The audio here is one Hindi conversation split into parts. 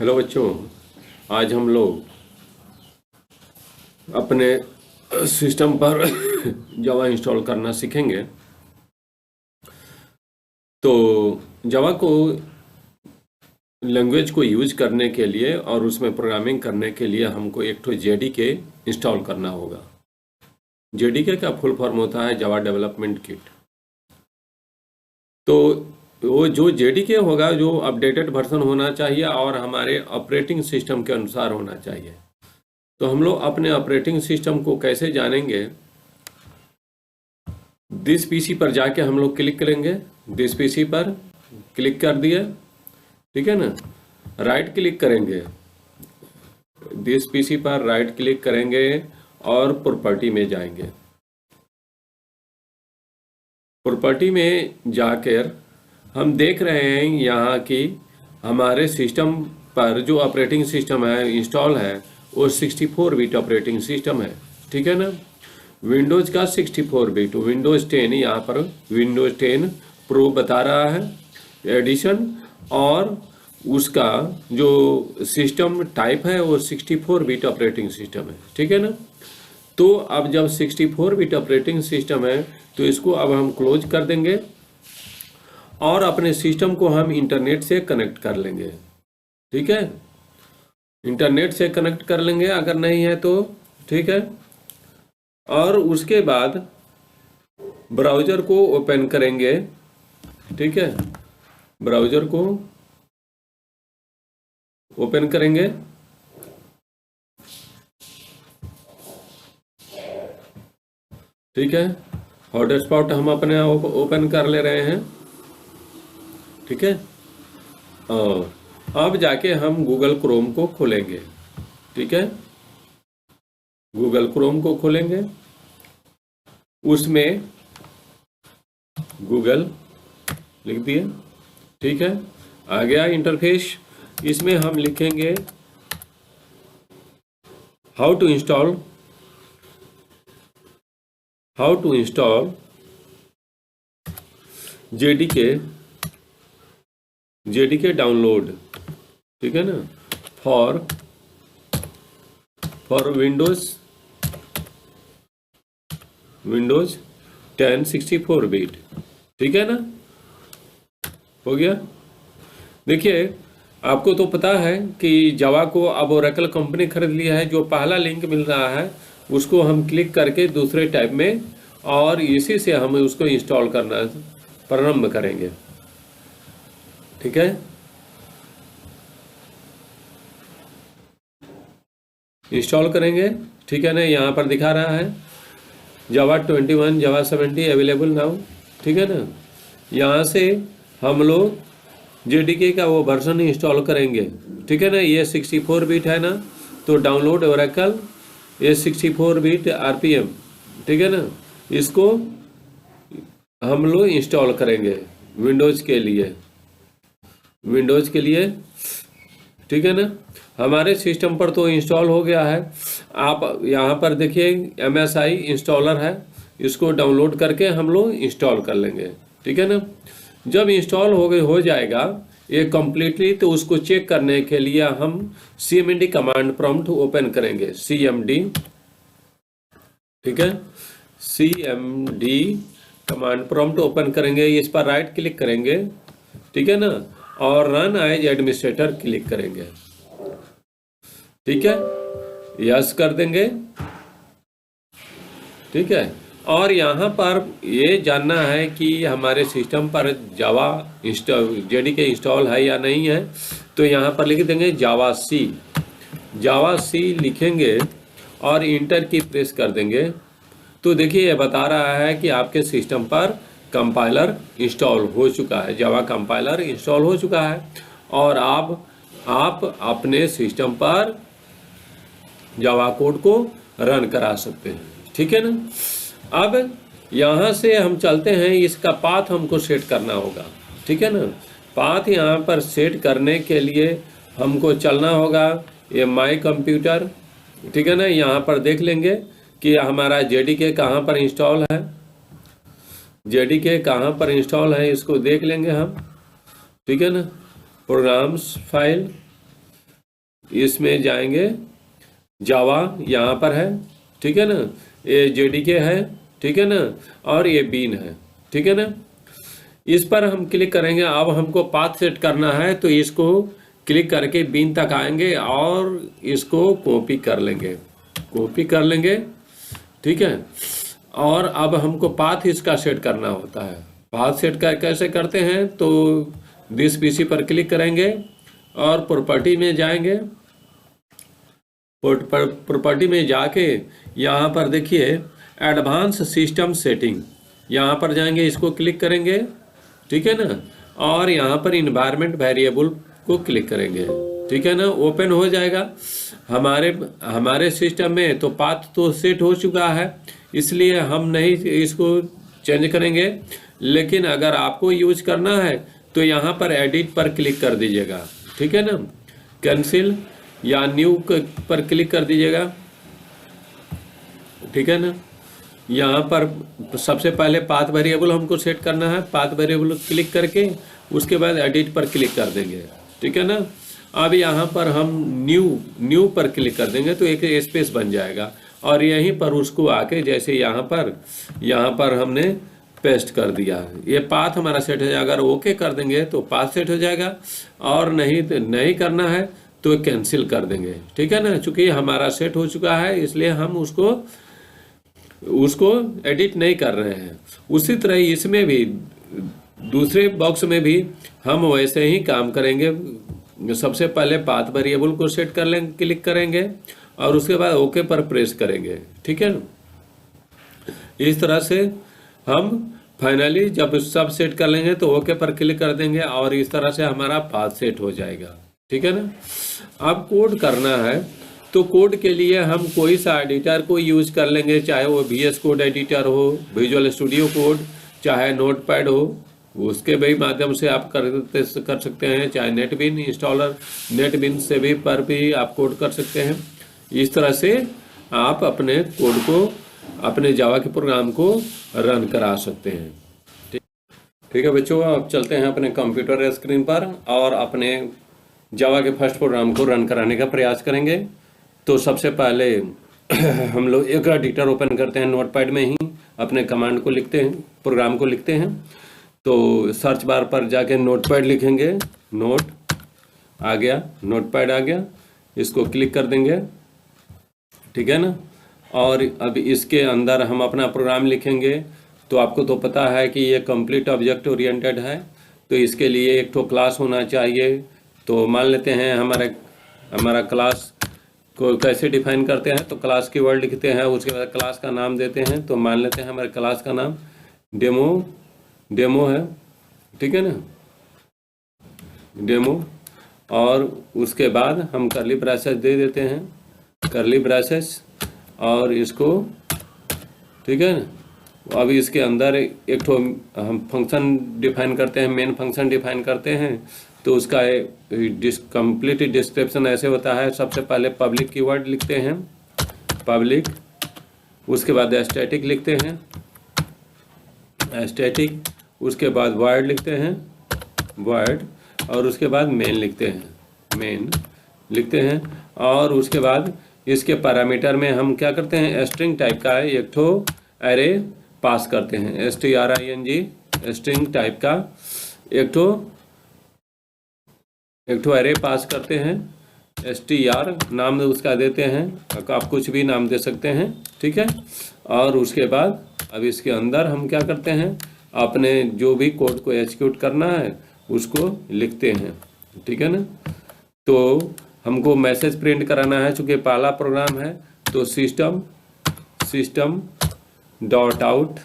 हेलो बच्चों। आज हम लोग अपने सिस्टम पर जावा इंस्टॉल करना सीखेंगे। तो जावा को लैंग्वेज को यूज करने के लिए और उसमें प्रोग्रामिंग करने के लिए हमको एक तो जेडीके इंस्टॉल करना होगा। जेडीके का फुल फॉर्म होता है जावा डेवलपमेंट किट। तो वो जो जेडीके होगा जो अपडेटेड वर्जन होना चाहिए और हमारे ऑपरेटिंग सिस्टम के अनुसार होना चाहिए। तो हम लोग अपने ऑपरेटिंग सिस्टम को कैसे जानेंगे? दिस पीसी पर जाके हम लोग क्लिक करेंगे। दिस पीसी पर क्लिक कर दिया, ठीक है ना। राइट क्लिक करेंगे, दिस पीसी पर राइट क्लिक करेंगे और प्रॉपर्टी में जाएंगे। प्रॉपर्टी में जाकर हम देख रहे हैं यहाँ कि हमारे सिस्टम पर जो ऑपरेटिंग सिस्टम है इंस्टॉल है वो 64 बिट ऑपरेटिंग सिस्टम है, ठीक है ना। विंडोज़ का 64 बिट, विंडोज़ 10 यहाँ पर विंडोज़ 10 प्रो बता रहा है एडिशन, और उसका जो सिस्टम टाइप है वो 64 बिट ऑपरेटिंग सिस्टम है, ठीक है ना। तो अब जब 64 बिट ऑपरेटिंग सिस्टम है तो इसको अब हम क्लोज कर देंगे और अपने सिस्टम को हम इंटरनेट से कनेक्ट कर लेंगे, ठीक है। इंटरनेट से कनेक्ट कर लेंगे अगर नहीं है तो, ठीक है। और उसके बाद ब्राउज़र को ओपन करेंगे, ठीक है। ब्राउज़र को ओपन करेंगे, ठीक है। हॉटस्पॉट हम अपने ओपन कर ले रहे हैं, ठीक है। और अब जाके हम गूगल क्रोम को खोलेंगे, ठीक है। गूगल क्रोम को खोलेंगे, उसमें गूगल लिख दिए, ठीक है। आ गया इंटरफेस। इसमें हम लिखेंगे how to install JDK download, ठीक है ना, फॉर विंडोज 10 64 बिट, ठीक है ना। हो गया। देखिए आपको तो पता है कि जावा को अब ओरेकल कंपनी खरीद लिया है। जो पहला लिंक मिल रहा है उसको हम क्लिक करके दूसरे टैब में और इसी से हम उसको इंस्टॉल करना प्रारंभ करेंगे, ठीक है। इंस्टॉल करेंगे, ठीक है ना। यहाँ पर दिखा रहा है जावा 21 जावा 70 अवेलेबल नाउ, ठीक है ना। यहाँ से हम लोग जेडीके का वो वर्जन इंस्टॉल करेंगे, ठीक है ना। ये 64 बिट है ना, तो डाउनलोड ओरेकल ये 64 बिट आरपीएम, ठीक है ना। इसको हम लोग इंस्टॉल करेंगे विंडोज़ के लिए, ठीक है ना। हमारे सिस्टम पर तो इंस्टॉल हो गया है। आप यहाँ पर देखिए MSI इंस्टॉलर है, इसको डाउनलोड करके हम लोग इंस्टॉल कर लेंगे, ठीक है ना। जब इंस्टॉल हो जाएगा ये कम्प्लीटली, तो उसको चेक करने के लिए हम cmd कमांड प्रॉम्प्ट ओपन करेंगे, cmd, ठीक है। cmd कमांड प्रॉम्प्ट ओपन करेंगे, इस पर राइट क्लिक करेंगे, ठीक है ना, और रन एज एडमिनिस्ट्रेटर क्लिक करेंगे, ठीक है। यस कर देंगे, ठीक है। और यहाँ पर ये जानना है कि हमारे सिस्टम पर जावा जेडीके इंस्टॉल है या नहीं है। तो यहाँ पर लिख देंगे जावा सी लिखेंगे और इंटर की प्रेस कर देंगे। तो देखिए ये बता रहा है कि आपके सिस्टम पर कंपाइलर इंस्टॉल हो चुका है, जावा कंपाइलर इंस्टॉल हो चुका है और आप अपने सिस्टम पर जावा कोड को रन करा सकते हैं, ठीक है ना। अब यहाँ से हम चलते हैं, इसका पाथ हमको सेट करना होगा, ठीक है ना। पाथ यहाँ पर सेट करने के लिए हमको चलना होगा ये माई कंप्यूटर, ठीक है ना। यहाँ पर देख लेंगे कि हमारा जेडीके कहाँ पर इंस्टॉल है, जेडीके कहाँ पर इंस्टॉल है इसको देख लेंगे हम, ठीक है ना। प्रोग्राम्स फाइल, इसमें जाएंगे, जावा यहाँ पर है, ठीक है ना, ये जेडीके है, ठीक है ना, और ये बीन है, ठीक है ना। इस पर हम क्लिक करेंगे। अब हमको पाथ सेट करना है, तो इसको क्लिक करके बीन तक आएंगे और इसको कॉपी कर लेंगे, कॉपी कर लेंगे, ठीक है। और अब हमको पाथ इसका सेट करना होता है। पाथ सेट कैसे करते हैं, तो दिस पीसी पर क्लिक करेंगे और प्रॉपर्टी में जाएंगे। प्रॉपर्टी में जाके यहाँ पर देखिए एडवांस सिस्टम सेटिंग, यहाँ पर जाएंगे, इसको क्लिक करेंगे, ठीक है ना, और यहाँ पर इन्वायरमेंट वेरिएबल को क्लिक करेंगे, ठीक है ना। ओपन हो जाएगा हमारे सिस्टम में। तो पाथ तो सेट हो चुका है, इसलिए हम नहीं इसको चेंज करेंगे। लेकिन अगर आपको यूज करना है तो यहाँ पर एडिट पर क्लिक कर दीजिएगा, ठीक है ना, कैंसिल या न्यू पर क्लिक कर दीजिएगा, ठीक है ना। यहाँ पर सबसे पहले पाथ वेरिएबल हमको सेट करना है। पाथ वेरिएबल क्लिक करके उसके बाद एडिट पर क्लिक कर देंगे, ठीक है ना। अब यहाँ पर हम न्यू पर क्लिक कर देंगे तो एक स्पेस बन जाएगा और यहीं पर उसको आके जैसे यहाँ पर हमने पेस्ट कर दिया, ये पाथ हमारा सेट हो जाएगा। अगर ओके कर देंगे तो पाथ सेट हो जाएगा, और नहीं करना है तो कैंसिल कर देंगे, ठीक है ना। चूंकि हमारा सेट हो चुका है इसलिए हम उसको एडिट नहीं कर रहे हैं। उसी तरह इसमें भी दूसरे बॉक्स में भी हम वैसे ही काम करेंगे। सबसे पहले पाथ वेरिएबल को सेट कर लेंगे, क्लिक करेंगे और उसके बाद ओके पर प्रेस करेंगे, ठीक है ना। इस तरह से हम फाइनली जब सब सेट कर लेंगे तो ओके पर क्लिक कर देंगे और इस तरह से हमारा पाथ सेट हो जाएगा, ठीक है ना। अब कोड करना है तो कोड के लिए हम कोई सा एडिटर को यूज कर लेंगे, चाहे वो VS कोड एडिटर हो, विजुअल स्टूडियो कोड, चाहे नोटपैड हो, उसके भी माध्यम से आप कर सकते हैं, चाहे नेटबिन इंस्टॉलर, नेटबिन से भी आप कोड कर सकते हैं। इस तरह से आप अपने कोड को, अपने जावा के प्रोग्राम को रन करा सकते हैं। ठीक है बच्चों, अब चलते हैं अपने कंप्यूटर स्क्रीन पर और अपने जावा के फर्स्ट प्रोग्राम को रन कराने का प्रयास करेंगे। तो सबसे पहले हम लोग एक एडिटर ओपन करते हैं, नोटपैड में ही अपने कमांड को लिखते हैं, प्रोग्राम को लिखते हैं। तो सर्च बार पर जाके नोटपैड लिखेंगे, नोट आ गया, नोटपैड आ गया, इसको क्लिक कर देंगे, ठीक है ना। और अब इसके अंदर हम अपना प्रोग्राम लिखेंगे। तो आपको तो पता है कि ये कंप्लीट ऑब्जेक्ट ओरिएंटेड है, तो इसके लिए एक तो क्लास होना चाहिए। तो मान लेते हैं हमारा क्लास को कैसे डिफाइन करते हैं, तो क्लास की वर्ड लिखते हैं, उसके बाद क्लास का नाम देते हैं। तो मान लेते हैं हमारे क्लास का नाम डेमो है, ठीक है ना, डेमो। और उसके बाद हम कर्ली ब्रैसेस दे देते हैं, कर्ली ब्रैसेस, और इसको, ठीक है ना। अब इसके अंदर एक तो हम फंक्शन डिफाइन करते हैं, मेन फंक्शन डिफाइन करते हैं। तो उसका कंप्लीट डिस्क्रिप्शन ऐसे होता है। सबसे पहले पब्लिक कीवर्ड लिखते हैं, पब्लिक, उसके बाद स्टैटिक लिखते हैं, स्टैटिक, उसके बाद वर्ड लिखते हैं, वर्ड, और उसके बाद मेन लिखते हैं, मेन लिखते हैं। और उसके बाद इसके पैरामीटर में हम क्या करते हैं, स्ट्रिंग टाइप का एक ठो एरे पास करते हैं, string, स्ट्रिंग टाइप का एक ठो एरे पास करते हैं। str नाम उसका देते हैं, आप कुछ भी नाम दे सकते हैं, ठीक है। और उसके बाद अब इसके अंदर हम क्या करते हैं, अपने जो भी कोड को एग्जीक्यूट करना है उसको लिखते हैं, ठीक है ना। तो हमको मैसेज प्रिंट कराना है, चूँकि पहला प्रोग्राम है। तो system dot out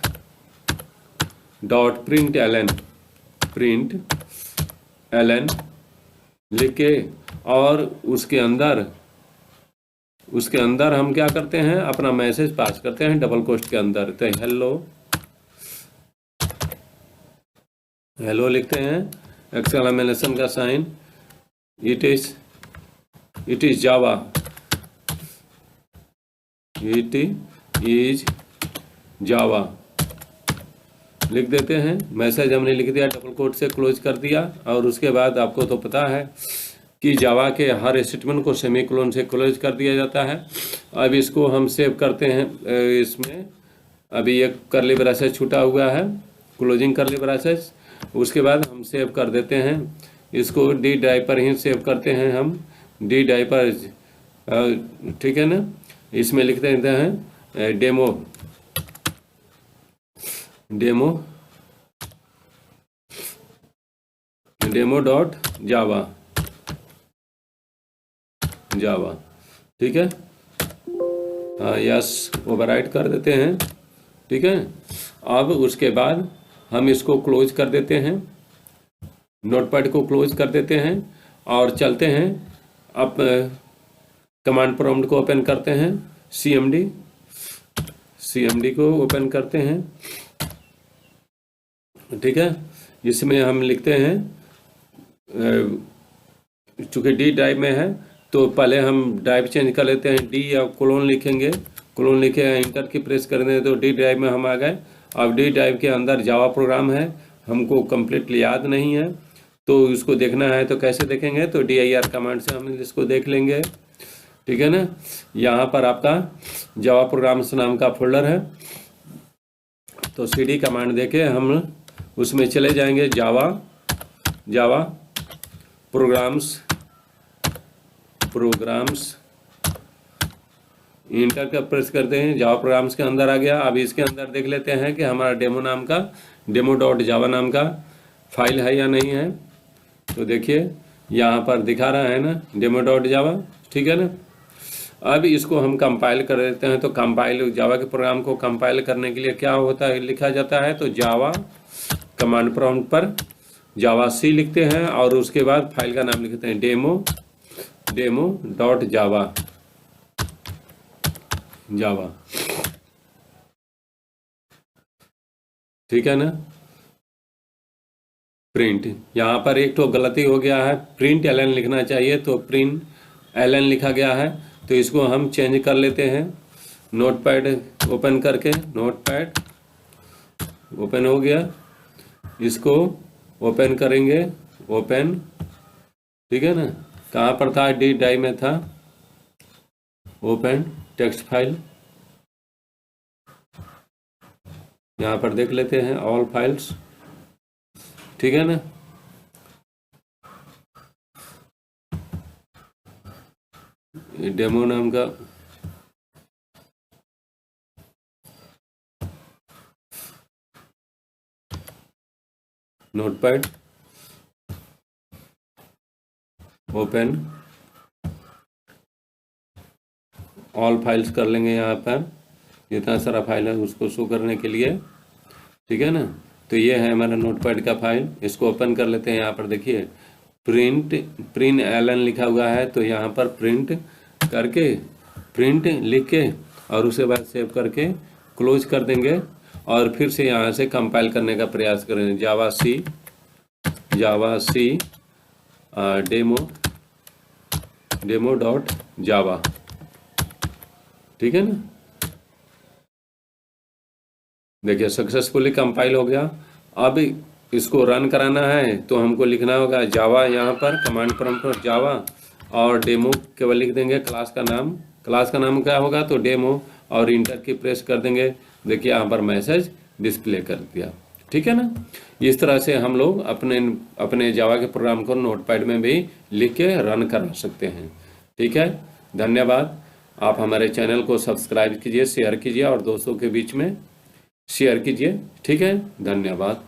dot print ln लिख के, और उसके अंदर हम क्या करते हैं, अपना मैसेज पास करते हैं डबल कोष्ट के अंदर। तो हेलो लिखते हैं, एक्सक्लेमेशन का sign, it is Java, it is Java लिख देते हैं। मैसेज हमने लिख दिया, डबल कोट से क्लोज कर दिया। और उसके बाद आपको तो पता है कि जावा के हर स्टेटमेंट को सेमीकोलन से क्लोज कर दिया जाता है। अब इसको हम सेव करते हैं। इसमें अभी एक कर्ली ब्रेसेस छूटा हुआ है, क्लोजिंग कर्ली ब्रेसेस। उसके बाद हम सेव कर देते हैं इसको, डी ड्राइव पर ही सेव करते हैं हम, डी ड्राइव पर, ठीक है ना। इसमें लिख देते हैं डेमो डॉट जावा, ठीक है। यस, ओवरराइट कर देते हैं, ठीक है। अब उसके बाद हम इसको क्लोज कर देते हैं, नोटपैड को क्लोज कर देते हैं और चलते हैं। अब कमांड प्रॉम्प्ट को ओपन करते हैं, सीएमडी को ओपन करते हैं, ठीक है। इसमें हम लिखते हैं, चूँकि डी ड्राइव में है तो पहले हम ड्राइव चेंज कर लेते हैं, डी या कोलोन लिखेंगे, कोलोन लिखे एंटर की प्रेस कर दें तो डी ड्राइव में हम आ गए। अब डी ड्राइव के अंदर जावा प्रोग्राम है, हमको कंप्लीटली याद नहीं है तो इसको देखना है तो कैसे देखेंगे, तो dir कमांड से हम इसको देख लेंगे, ठीक है ना। यहाँ पर आपका जावा प्रोग्राम्स नाम का फोल्डर है, तो cd कमांड देके हम उसमें चले जाएंगे, जावा प्रोग्राम्स इंटर का प्रेस करते हैं, जावा प्रोग्राम्स के अंदर आ गया। अब इसके अंदर देख लेते हैं कि हमारा डेमो डॉट जावा नाम का फाइल है या नहीं है। तो देखिए यहाँ पर दिखा रहा है ना, डेमो डॉट जावा, ठीक है ना। अब इसको हम कंपाइल कर देते हैं, तो कंपाइल, जावा के प्रोग्राम को कंपाइल करने के लिए क्या होता है, लिखा जाता है, तो जावा कमांड प्रॉम्प्ट पर जावा सी लिखते हैं और उसके बाद फाइल का नाम लिखते हैं डेमो डॉट जावा, ठीक है ना। प्रिंट, यहाँ पर एक तो गलती हो गया है, प्रिंट एलन लिखना चाहिए तो प्रिंट एलन लिखा गया है, तो इसको हम चेंज कर लेते हैं। नोटपैड ओपन करके, नोटपैड ओपन हो गया, इसको ओपन करेंगे, ओपन, ठीक है ना। कहाँ पर था, डी ड्राइव में था, ओपन टेक्स्ट फाइल, यहाँ पर देख लेते हैं ऑल फाइल्स, ठीक है ना। डेमो नाम का नोटपैड ओपन, ऑल फाइल्स कर लेंगे, यहाँ पर जितना सारा फाइल है उसको शो करने के लिए, ठीक है ना। तो ये है हमारा नोटपैड का फाइल, इसको ओपन कर लेते हैं। यहाँ पर देखिए प्रिंट एलन लिखा हुआ है, तो यहाँ पर प्रिंट करके, प्रिंट लिख के और उसके बाद सेव करके क्लोज कर देंगे और फिर से यहाँ से कंपाइल करने का प्रयास करेंगे, जावा सी डेमो डॉट जावा, ठीक है ना। देखिए सक्सेसफुली कंपाइल हो गया। अब इसको रन कराना है तो हमको लिखना होगा जावा, यहाँ पर कमांड प्रॉम्प्ट पर जावा और डेमो केवल लिख देंगे, क्लास का नाम क्या होगा, तो डेमो, और इंटर की प्रेस कर देंगे। देखिए यहाँ पर मैसेज डिस्प्ले कर दिया, ठीक है ना। इस तरह से हम लोग अपने जावा के प्रोग्राम को नोटपैड में भी लिख के रन करा सकते हैं, ठीक है। धन्यवाद। आप हमारे चैनल को सब्सक्राइब कीजिए, शेयर कीजिए और दोस्तों के बीच में शेयर कीजिए, ठीक है। धन्यवाद।